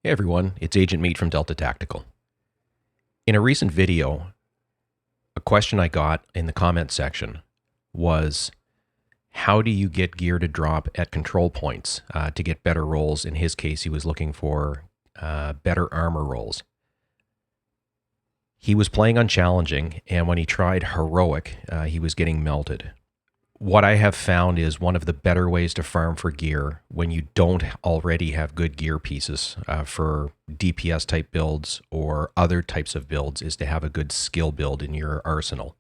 Hey everyone, it's Agent Meat from Delta Tactical. In a recent video, a question I got in the comment section was, how do you get gear to drop at control points to get better rolls? In his case, he was looking for better armor rolls. He was playing on challenging, and when he tried heroic, he was getting melted. What I have found is one of the better ways to farm for gear when you don't already have good gear pieces for DPS type builds or other types of builds is to have a good skill build in your arsenal.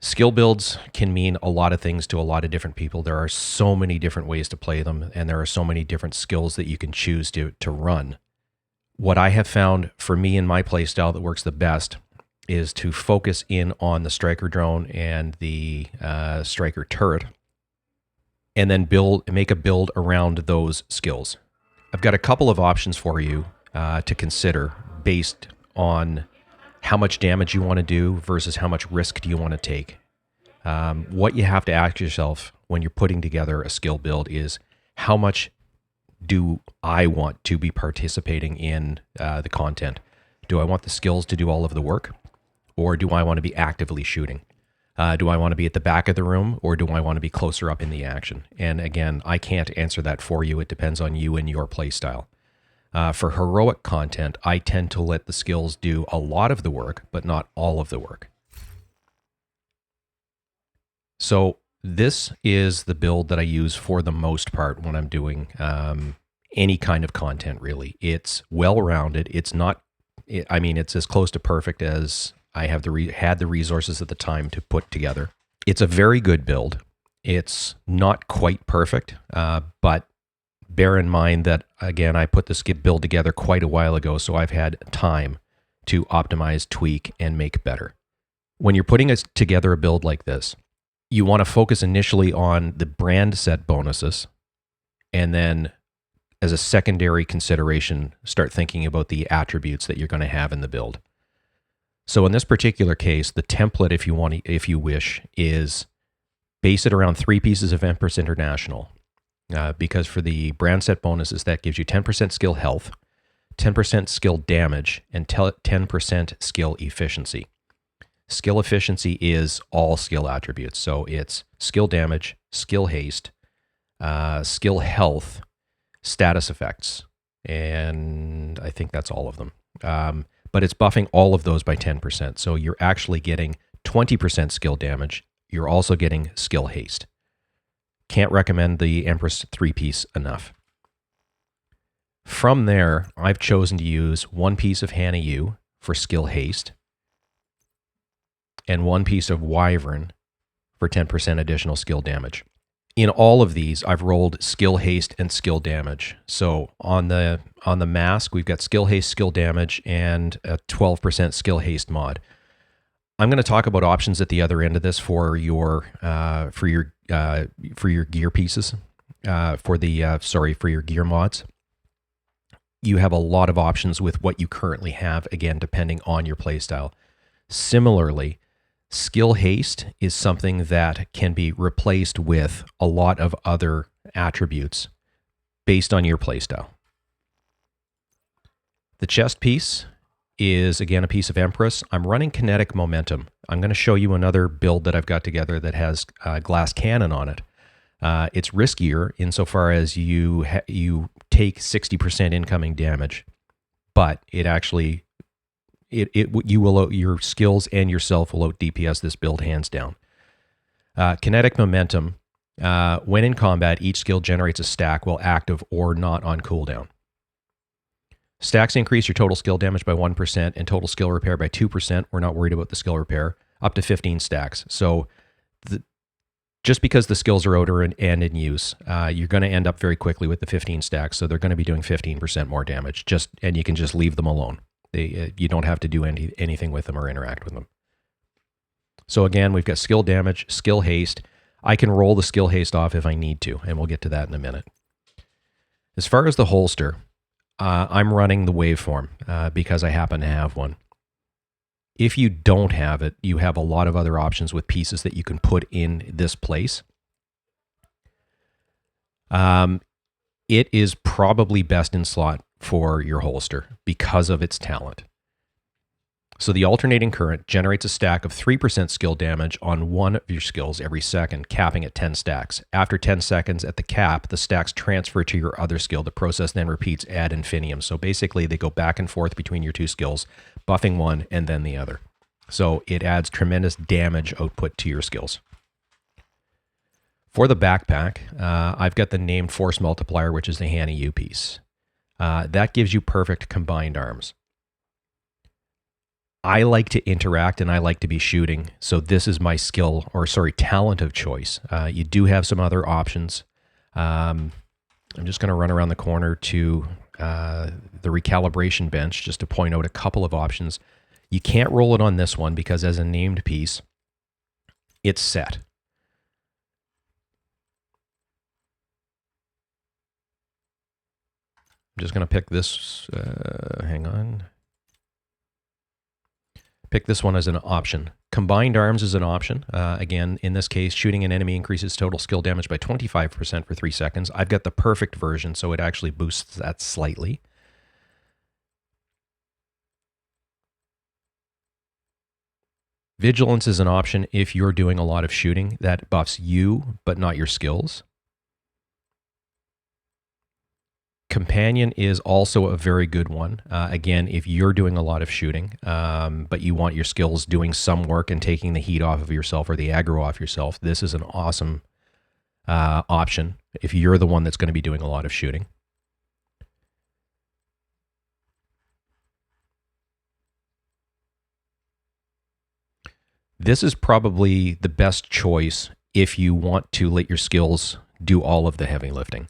Skill builds can mean a lot of things to a lot of different people. There are so many different ways to play them, and there are so many different skills that you can choose to run. What I have found for me in my playstyle that works the best is to focus in on the striker drone and the striker turret, and then make a build around those skills. I've got a couple of options for you to consider based on how much damage you want to do versus how much risk do you want to take. What you have to ask yourself when you're putting together a skill build is, how much do I want to be participating in the content? Do I want the skills to do all of the work? Or do I want to be actively shooting? Do I want to be at the back of the room, or do I want to be closer up in the action? And again, I can't answer that for you. It depends on you and your play style. For heroic content, I tend to let the skills do a lot of the work, but not all of the work. So this is the build that I use for the most part when I'm doing any kind of content, really. It's well-rounded. It's as close to perfect as I have had the resources at the time to put together. It's a very good build. It's not quite perfect, but bear in mind that, again, I put this build together quite a while ago, so I've had time to optimize, tweak, and make better. When you're putting together a build like this, you want to focus initially on the brand set bonuses, and then as a secondary consideration, start thinking about the attributes that you're going to have in the build. So in this particular case, the template, if you wish, is base it around 3 pieces of Empress International. Because for the brand set bonuses, that gives you 10% skill health, 10% skill damage, and 10% skill efficiency. Skill efficiency is all skill attributes. So it's skill damage, skill haste, skill health, status effects, and I think that's all of them. But it's buffing all of those by 10%. So you're actually getting 20% skill damage. You're also getting skill haste. Can't recommend the Empress 3-piece enough. From there, I've chosen to use 1 piece of Hannah U for skill haste and 1 piece of Wyvern for 10% additional skill damage. In all of these, I've rolled skill haste and skill damage. So on the mask, we've got skill haste, skill damage, and a 12% skill haste mod. I'm going to talk about options at the other end of this for your gear pieces, for your gear mods. You have a lot of options with what you currently have, again, depending on your playstyle. Similarly, skill haste is something that can be replaced with a lot of other attributes based on your playstyle. The chest piece is, again, a piece of Empress. I'm running kinetic momentum. I'm going to show you another build that I've got together that has glass cannon on it. It's riskier insofar as you take 60% incoming damage, but it actually your skills and yourself will out DPS this build hands down. Kinetic momentum. When in combat, each skill generates a stack while active or not on cooldown. Stacks increase your total skill damage by 1% and total skill repair by 2%. We're not worried about the skill repair. Up to 15 stacks. So just because the skills are out and in use, you're going to end up very quickly with the 15 stacks. So they're going to be doing 15% more damage. And you can just leave them alone. You don't have to do anything with them or interact with them. So again, we've got skill damage, skill haste. I can roll the skill haste off if I need to, and we'll get to that in a minute. As far as the holster, I'm running the waveform because I happen to have one. If you don't have it, you have a lot of other options with pieces that you can put in this place. It is probably best in slot for your holster because of its talent. So the alternating current generates a stack of 3% skill damage on one of your skills every second, capping at 10 stacks. After 10 seconds at the cap, the stacks transfer to your other skill. The process then repeats ad infinitum. So basically, they go back and forth between your two skills, buffing one and then the other. So it adds tremendous damage output to your skills. For the backpack, I've got the named force multiplier, which is the Hanny U piece. That gives you perfect combined arms. I like to interact and I like to be shooting, so this is my talent of choice. You do have some other options. I'm just going to run around the corner to the recalibration bench just to point out a couple of options. You can't roll it on this one because as a named piece, it's set. I'm just going to pick this, hang on. Pick this one as an option. Combined arms is an option. Again, in this case, shooting an enemy increases total skill damage by 25% for 3 seconds. I've got the perfect version, so it actually boosts that slightly. Vigilance is an option if you're doing a lot of shooting. That buffs you, but not your skills. Companion is also a very good one. Again, if you're doing a lot of shooting, but you want your skills doing some work and taking the heat off of yourself or the aggro off yourself, this is an awesome option if you're the one that's going to be doing a lot of shooting. This is probably the best choice if you want to let your skills do all of the heavy lifting.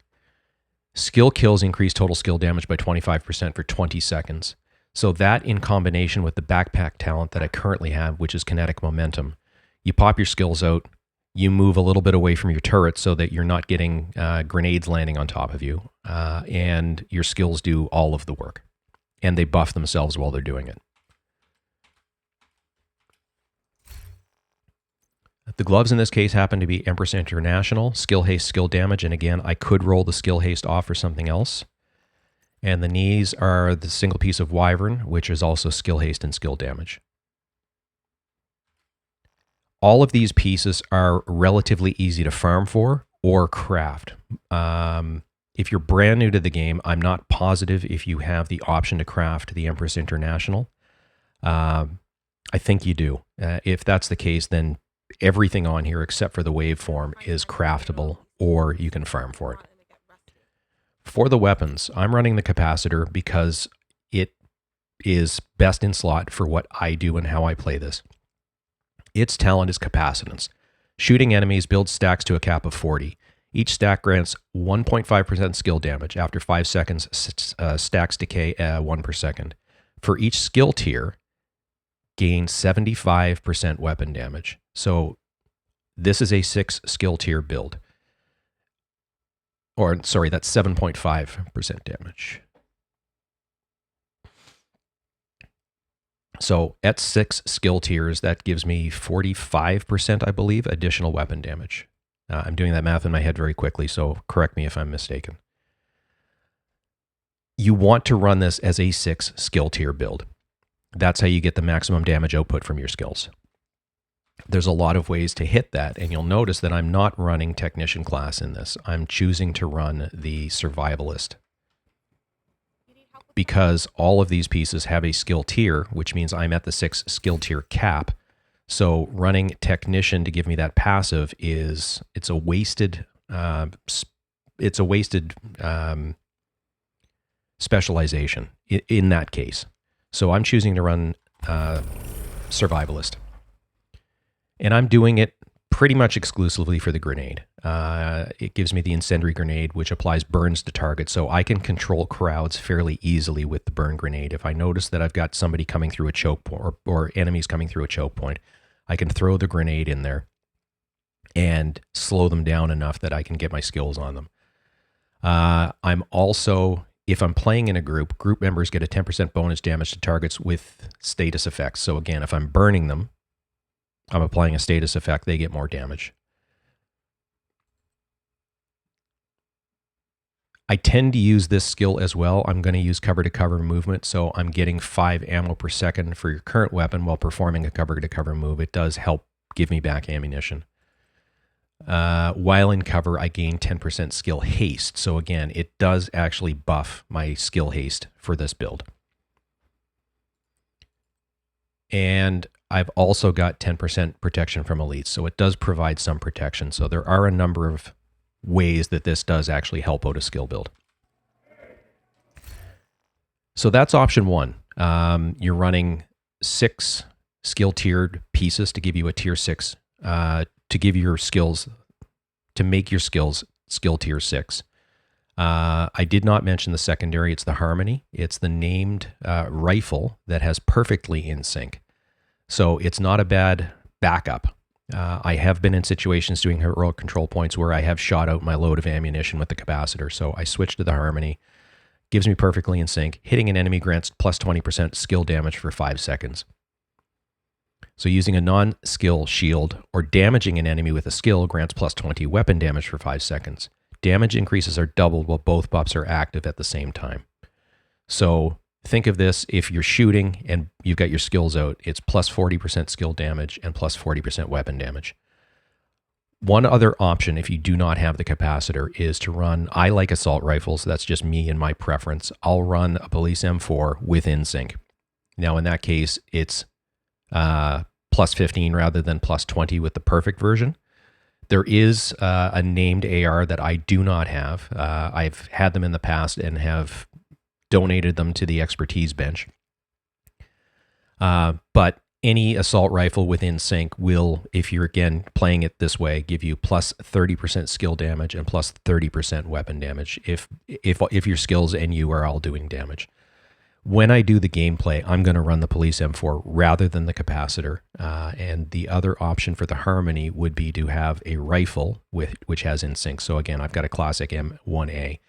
Skill kills increase total skill damage by 25% for 20 seconds. So that in combination with the backpack talent that I currently have, which is kinetic momentum, you pop your skills out, you move a little bit away from your turret so that you're not getting grenades landing on top of you, and your skills do all of the work. And they buff themselves while they're doing it. The gloves in this case happen to be Empress International, skill haste, skill damage, and again, I could roll the skill haste off for something else. And the knees are the single piece of Wyvern, which is also skill haste and skill damage. All of these pieces are relatively easy to farm for or craft. If you're brand new to the game, I'm not positive if you have the option to craft the Empress International. I think you do. If that's the case, then everything on here except for the waveform is craftable or you can farm for it. For the weapons, I'm running the capacitor because it is best in slot for what I do and how I play this. Its talent is capacitance. Shooting enemies builds stacks to a cap of 40. Each stack grants 1.5% skill damage. After 5 seconds, stacks decay 1 per second. For each skill tier, gain 75% weapon damage. So this is a 6 skill tier build. Or, sorry, that's 7.5% damage. So at 6 skill tiers, that gives me 45%, I believe, additional weapon damage. I'm doing that math in my head very quickly, so correct me if I'm mistaken. You want to run this as a 6 skill tier build. That's how you get the maximum damage output from your skills. There's a lot of ways to hit that, and you'll notice that I'm not running Technician class in this. I'm choosing to run the Survivalist because all of these pieces have a skill tier, which means I'm at the 6 skill tier cap. So running Technician to give me that passive it's a wasted specialization in that case. So I'm choosing to run Survivalist. And I'm doing it pretty much exclusively for the grenade. It gives me the incendiary grenade, which applies burns to target, so I can control crowds fairly easily with the burn grenade. If I notice that I've got somebody coming through a choke point or enemies coming through a choke point, I can throw the grenade in there and slow them down enough that I can get my skills on them. I'm also, if I'm playing in a group members get a 10% bonus damage to targets with status effects. So again, if I'm burning them, I'm applying a status effect, they get more damage. I tend to use this skill as well. I'm going to use cover-to-cover movement, so I'm getting 5 ammo per second for your current weapon while performing a cover-to-cover move. It does help give me back ammunition. While in cover, I gain 10% skill haste. So again, it does actually buff my skill haste for this build. And I've also got 10% protection from elites, so it does provide some protection. So there are a number of ways that this does actually help out a skill build. So that's option one. You're running 6 skill tiered pieces to give you a tier 6, to give your skills, to make your skills skill tier 6. I did not mention the secondary. It's the Harmony. It's the named rifle that has perfectly in sync. So it's not a bad backup. I have been in situations doing heroic control points where I have shot out my load of ammunition with the capacitor. So I switched to the Harmony. Gives me perfectly in sync. Hitting an enemy grants plus 20% skill damage for 5 seconds. So using a non-skill shield or damaging an enemy with a skill grants plus 20 weapon damage for 5 seconds. Damage increases are doubled while both buffs are active at the same time. So think of this, if you're shooting and you've got your skills out, it's plus 40% skill damage and plus 40% weapon damage. One other option, if you do not have the capacitor, is to run, I like assault rifles, that's just me and my preference. I'll run a Police M4 with InSync. Now in that case, it's plus 15 rather than plus 20 with the perfect version. There is a named AR that I do not have. I've had them in the past and have donated them to the expertise bench. But any assault rifle within sync will, if you're again playing it this way, give you plus 30% skill damage and plus 30% weapon damage if your skills and you are all doing damage. When I do the gameplay, I'm going to run the Police M4 rather than the capacitor. And the other option for the Harmony would be to have a rifle which has InSync. So again, I've got a classic M1A.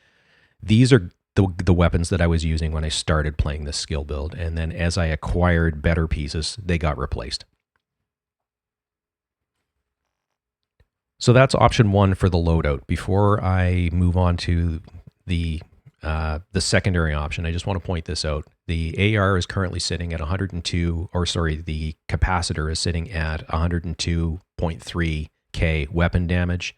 These are the weapons that I was using when I started playing this skill build. And then as I acquired better pieces, they got replaced. So that's option one for the loadout. Before I move on to the secondary option, I just want to point this out. The AR is currently sitting at 102, or sorry, the capacitor is sitting at 102.3k weapon damage.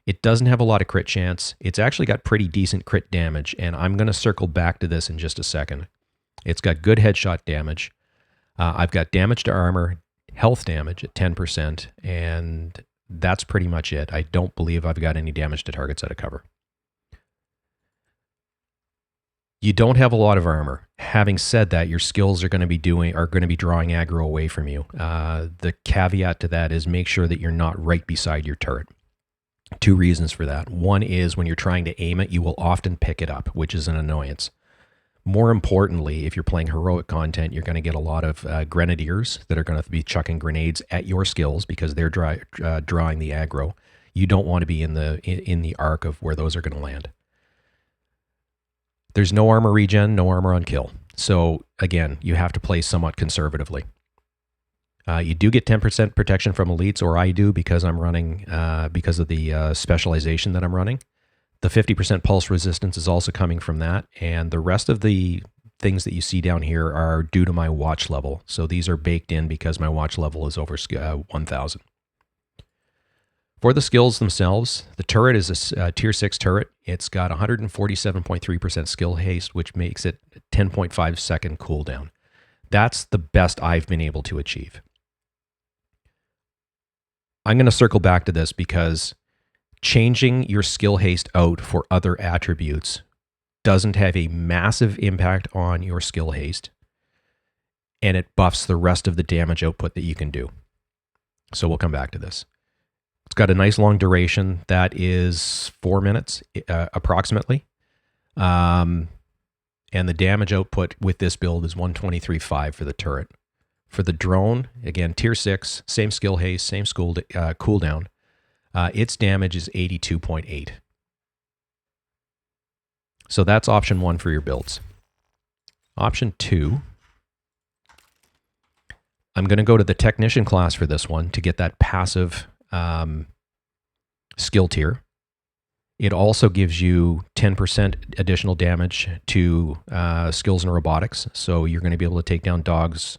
It doesn't have a lot of crit chance. It's actually got pretty decent crit damage, and I'm going to circle back to this in just a second. It's got good headshot damage. I've got damage to armor, health damage at 10%, and that's pretty much it. I don't believe I've got any damage to targets out of cover. You don't have a lot of armor. Having said that, your skills are going to be drawing aggro away from you. The caveat to that is make sure that you're not right beside your turret. 2 reasons for that. One is when you're trying to aim it, you will often pick it up, which is an annoyance. More importantly, if you're playing heroic content, you're going to get a lot of grenadiers that are going to be chucking grenades at your skills because they're drawing the aggro. You don't want to be in the arc of where those are going to land. There's no armor regen, no armor on kill. So again, you have to play somewhat conservatively. You do get 10% protection from elites, or I do because I'm running, because of the specialization that I'm running. The 50% pulse resistance is also coming from that, and the rest of the things that you see down here are due to my watch level. So these are baked in because my watch level is over 1,000. For the skills themselves, the turret is a tier 6 turret. It's got 147.3% skill haste, which makes it a 10.5 second cooldown. That's the best I've been able to achieve. I'm going to circle back to this because changing your skill haste out for other attributes doesn't have a massive impact on your skill haste, and it buffs the rest of the damage output that you can do. So we'll come back to this. It's got a nice long duration. That is 4 minutes approximately. And the damage output with this build is 123.5 for the turret. For the drone, again, tier 6, same skill haste, same cooldown. Its damage is 82.8. So that's option 1 for your builds. Option 2, I'm going to go to the technician class for this one to get that passive skill tier. It also gives you 10% additional damage to skills and robotics. So you're going to be able to take down dogs,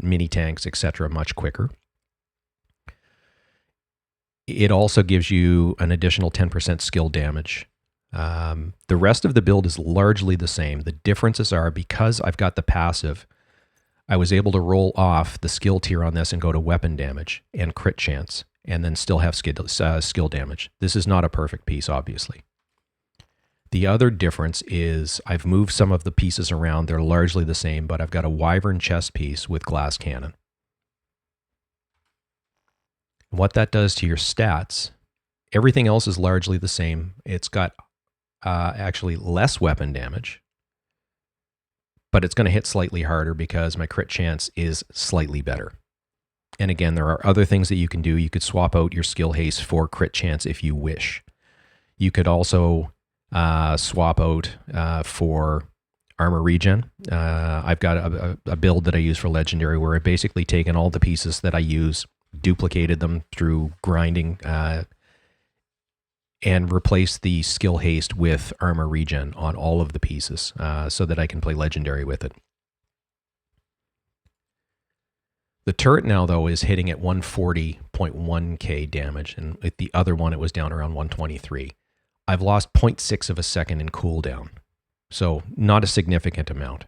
mini tanks, etc. much quicker. It also gives you an additional 10% skill damage. The rest of the build is largely the same. The differences are because I've got the passive, I was able to roll off the skill tier on this and go to weapon damage and crit chance, and then still have skill damage. This is not a perfect piece, obviously. The other difference is I've moved some of the pieces around. They're largely the same, but I've got a Wyvern chest piece with glass cannon. What that does to your stats, everything else is largely the same. It's got actually less weapon damage, but it's going to hit slightly harder because my crit chance is slightly better. And again, there are other things that you can do. You could swap out your skill haste for crit chance if you wish. You could also swap out for armor regen. I've got a build that I use for legendary where I've basically taken all the pieces that I use, duplicated them through grinding, and replaced the skill haste with armor regen on all of the pieces so that I can play legendary with it. The turret now, though, is hitting at 140.1k damage, and with the other one, it was down around 123. I've lost 0.6 of a second in cooldown, so not a significant amount.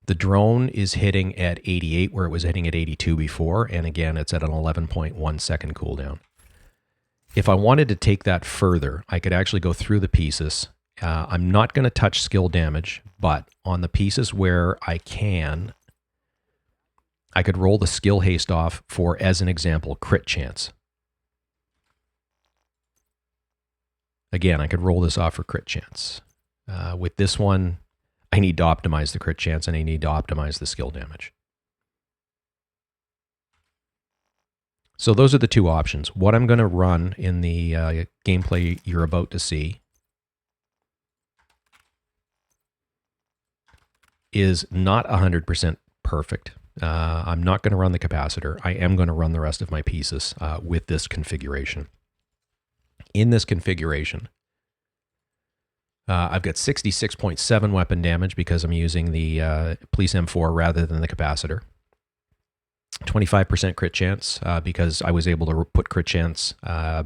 The drone is hitting at 88, where it was hitting at 82 before, and again, it's at an 11.1 second cooldown. If I wanted to take that further, I could actually go through the pieces. I'm not going to touch skill damage, but on the pieces where I can, I could roll the skill haste off for, as an example, crit chance. Again, I could roll this off for crit chance. With this one, I need to optimize the crit chance and I need to optimize the skill damage. So those are the two options. What I'm going to run in the gameplay you're about to see is not 100% perfect. I'm not going to run the capacitor. I am going to run the rest of my pieces with this configuration. In this configuration, I've got 66.7 weapon damage because I'm using the Police M4 rather than the capacitor. 25% crit chance because I was able to put crit chance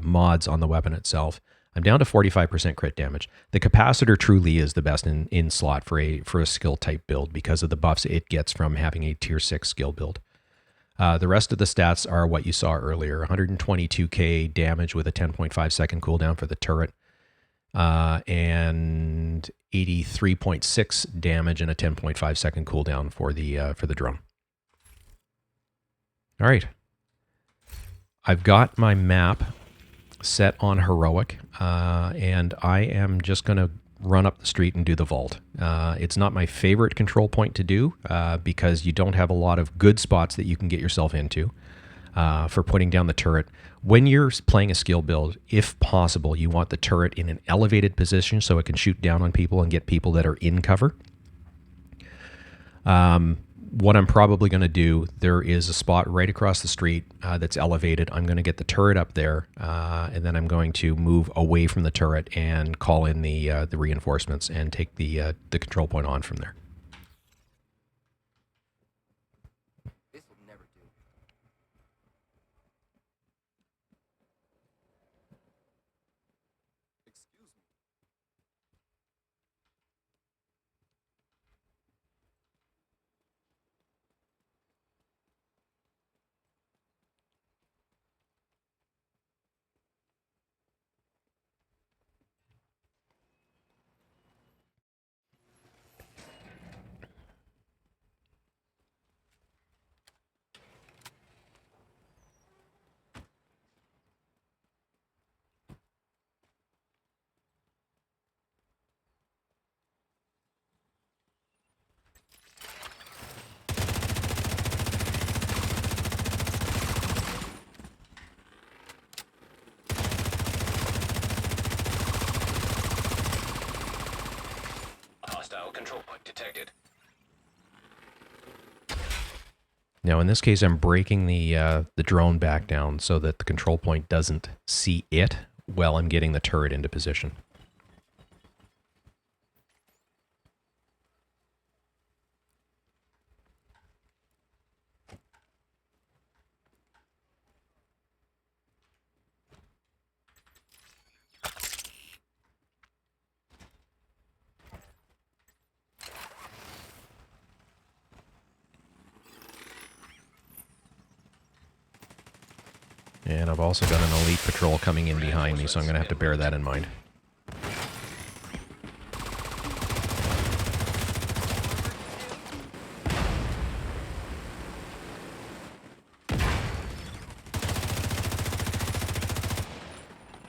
mods on the weapon itself. I'm down to 45% crit damage. The capacitor truly is the best in slot for a skill type build because of the buffs it gets from having a tier 6 skill build. The rest of the stats are what you saw earlier. 122k damage with a 10.5 second cooldown for the turret, and 83.6 damage and a 10.5 second cooldown for the drone. All right, I've got my map set on heroic, and I am just going to run up the street and do the vault. It's not my favorite control point to do because you don't have a lot of good spots that you can get yourself into for putting down the turret. When you're playing a skill build, if possible, you want the turret in an elevated position so it can shoot down on people and get people that are in cover. What I'm probably going to do, there is a spot right across the street that's elevated. I'm going to get the turret up there, and then I'm going to move away from the turret and call in the reinforcements and take the control point on from there. This will never do. Excuse me. Hostile control point detected. Now, in this case, I'm breaking the drone back down so that the control point doesn't see it while I'm getting the turret into position. And I've also got an elite patrol coming in behind me, so I'm going to have to bear that in mind.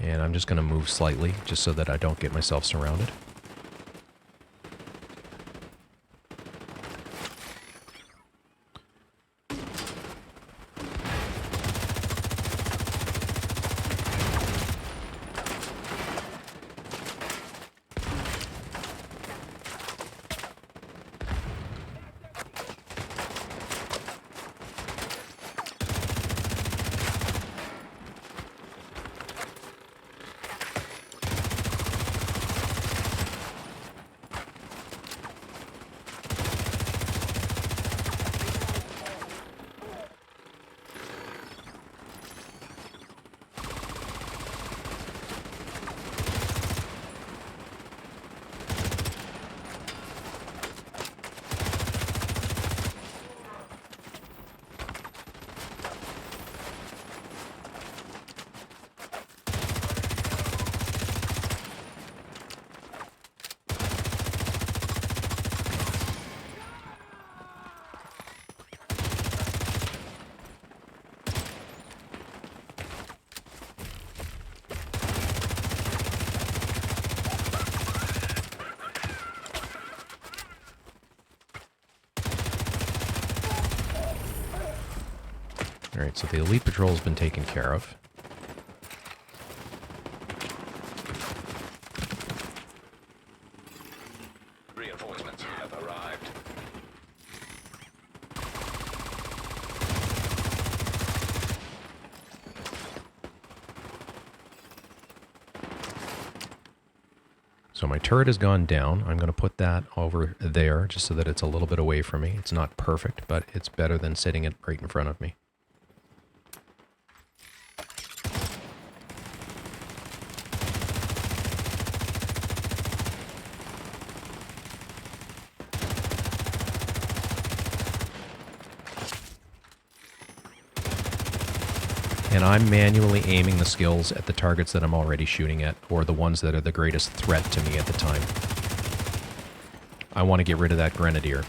And I'm just going to move slightly, just so that I don't get myself surrounded. Alright, so the elite patrol has been taken care of. Reinforcements have arrived. So my turret has gone down. I'm going to put that over there just so that it's a little bit away from me. It's not perfect, but it's better than sitting it right in front of me. And I'm manually aiming the skills at the targets that I'm already shooting at, or the ones that are the greatest threat to me at the time. I want to get rid of that grenadier.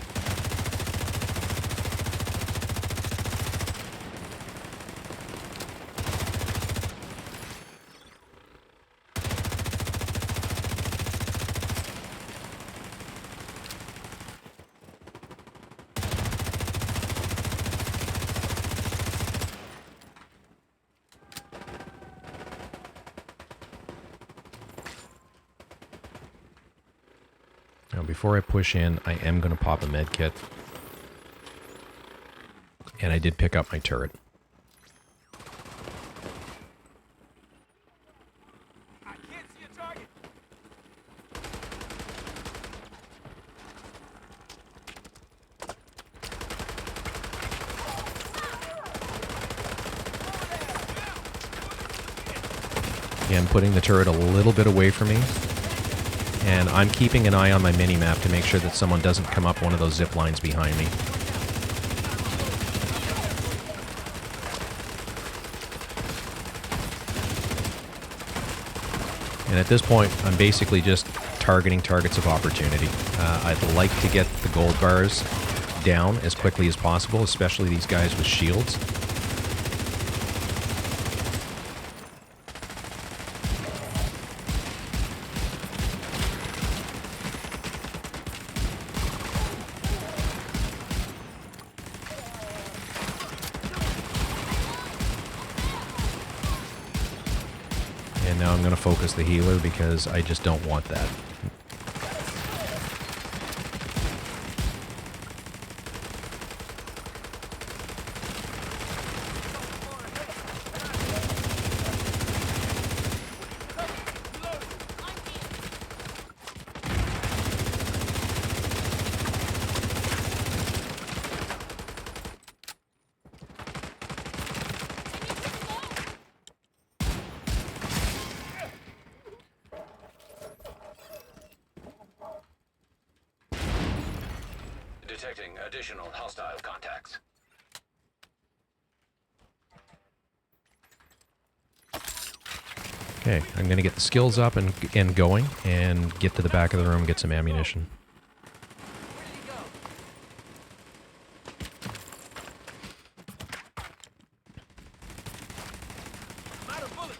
Now, before I push in, I am going to pop a med kit. And I did pick up my turret. I can't see a target. Yeah, I'm putting the turret a little bit away from me. And I'm keeping an eye on my mini-map to make sure that someone doesn't come up one of those zip lines behind me. And at this point, I'm basically just targeting targets of opportunity. I'd like to get the gold bars down as quickly as possible, especially these guys with shields. And now I'm going to focus the healer because I just don't want that. Detecting additional hostile contacts. Okay, I'm going to get the skills up and going and get to the back of the room and get some ammunition. I'm out of bullets.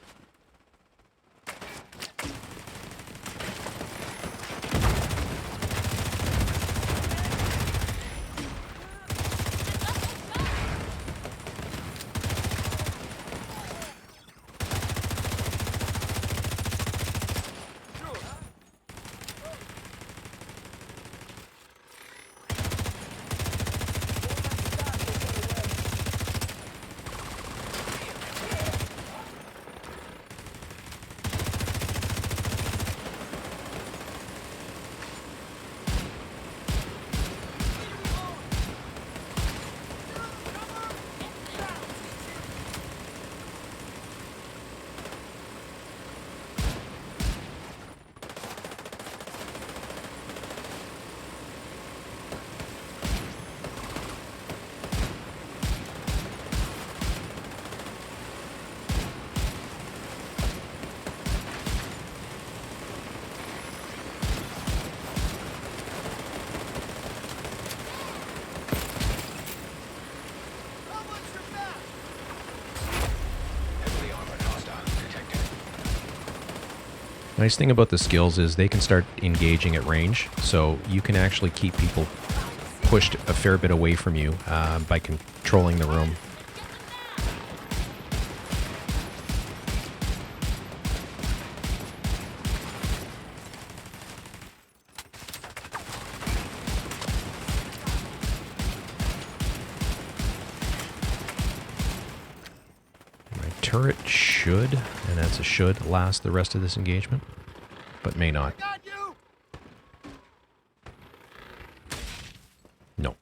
Heavily armored hostile detected. Nice thing about the skills is they can start engaging at range, so you can actually keep people pushed a fair bit away from you by controlling the room. My turret should, and that's a should, last the rest of this engagement, but may not. Got you. No.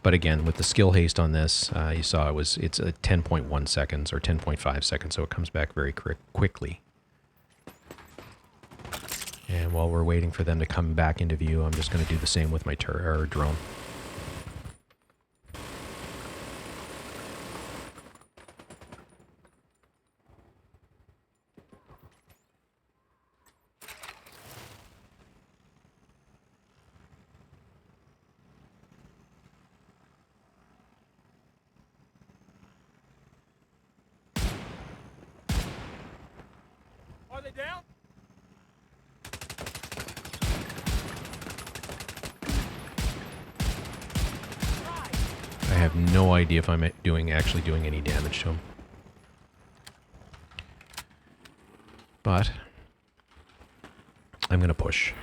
But again, with the skill haste on this, you saw it's a 10.1 seconds or 10.5 seconds, so it comes back very quickly. And while we're waiting for them to come back into view, I'm just going to do the same with my drone. Are they down? I have no idea if I'm actually doing any damage to him. But I'm going to push.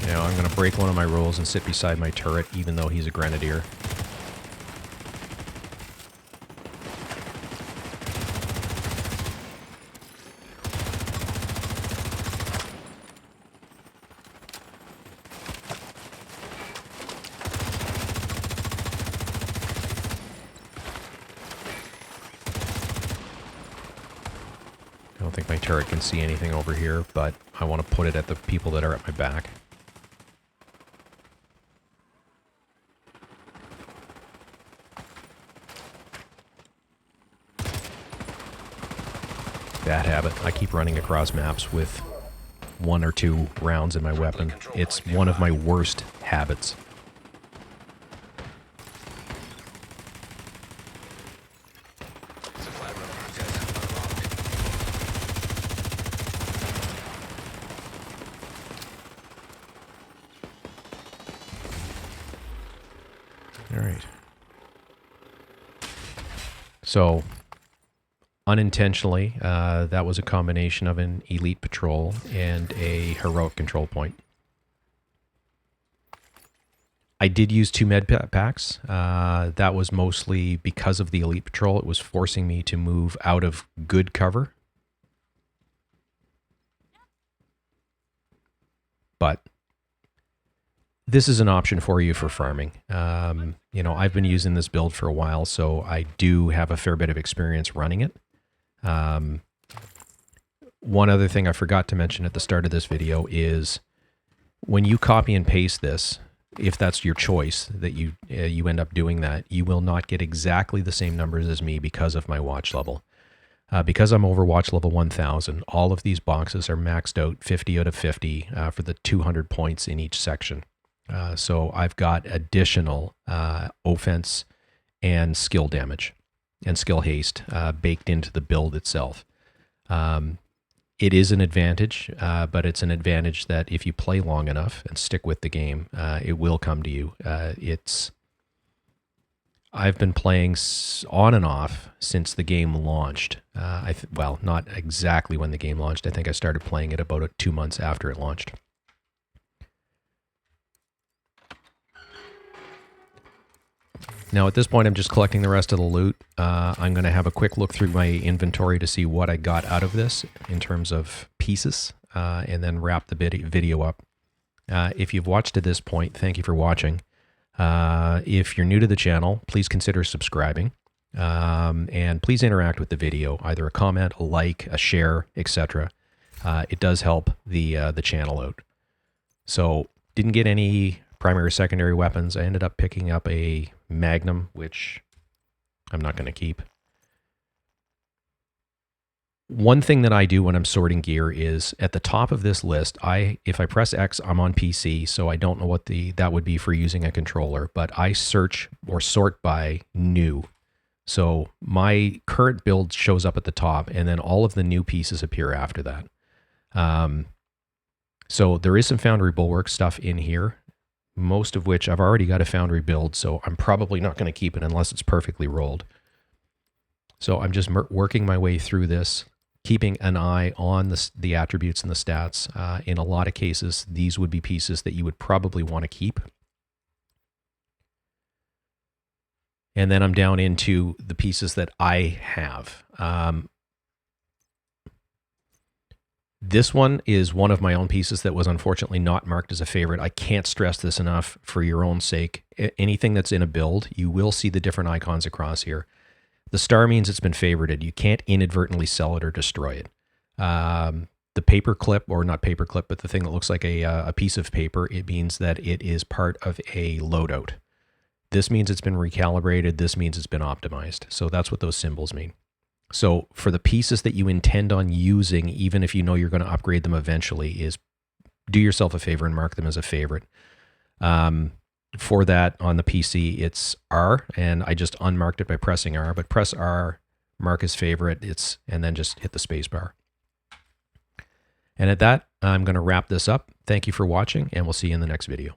Now I'm going to break one of my rules and sit beside my turret, even though he's a grenadier. I don't think my turret can see anything over here, but I want to put it at the people that are at my back. Bad habit. I keep running across maps with 1 or 2 rounds in my weapon. It's one of my worst habits. Supply room access unlocked. All right. So, unintentionally, that was a combination of an elite patrol and a heroic control point. I did use 2 med packs. That was mostly because of the Elite Patrol. It was forcing me to move out of good cover. But this is an option for you for farming. You know, I've been using this build for a while, so I do have a fair bit of experience running it. One other thing I forgot to mention at the start of this video is when you copy and paste this, if that's your choice that you end up doing that, you will not get exactly the same numbers as me because of my watch level. Because I'm over watch level 1000, all of these boxes are maxed out 50 out of 50 for the 200 points in each section. So I've got additional offense and skill damage and skill haste baked into the build itself. It is an advantage, but it's an advantage that if you play long enough and stick with the game, it will come to you. I've been playing on and off since the game launched. Well, not exactly when the game launched. I think I started playing it about 2 months after it launched. Now at this point, I'm just collecting the rest of the loot. I'm going to have a quick look through my inventory to see what I got out of this in terms of pieces, and then wrap the video up. If you've watched to this point, thank you for watching. If you're new to the channel, please consider subscribing, and please interact with the video, either a comment, a like, a share, etc. It does help the channel out. So, didn't get any primary or secondary weapons. I ended up picking up a Magnum, which I'm not going to keep. One thing that I do when I'm sorting gear is at the top of this list, if I press X, I'm on PC, so I don't know what that would be for using a controller, but I search or sort by new. So my current build shows up at the top, and then all of the new pieces appear after that. So there is some Foundry Bulwark stuff in here, most of which I've already got a Foundry build, so I'm probably not going to keep it unless it's perfectly rolled. So I'm just working my way through this, keeping an eye on the attributes and the stats. In a lot of cases, these would be pieces that you would probably want to keep. And then I'm down into the pieces that I have. This one is one of my own pieces that was unfortunately not marked as a favorite. I can't stress this enough for your own sake. Anything that's in a build, you will see the different icons across here. The star means it's been favorited. You can't inadvertently sell it or destroy it. The paper clip, or not paper clip, but the thing that looks like a piece of paper, it means that it is part of a loadout. This means it's been recalibrated. This means it's been optimized. So that's what those symbols mean. So for the pieces that you intend on using, even if you know you're going to upgrade them eventually, is do yourself a favor and mark them as a favorite. For that, on the PC, it's R, and I just unmarked it by pressing R, but press R, mark as favorite, and then just hit the space bar. And at that, I'm going to wrap this up. Thank you for watching, and we'll see you in the next video.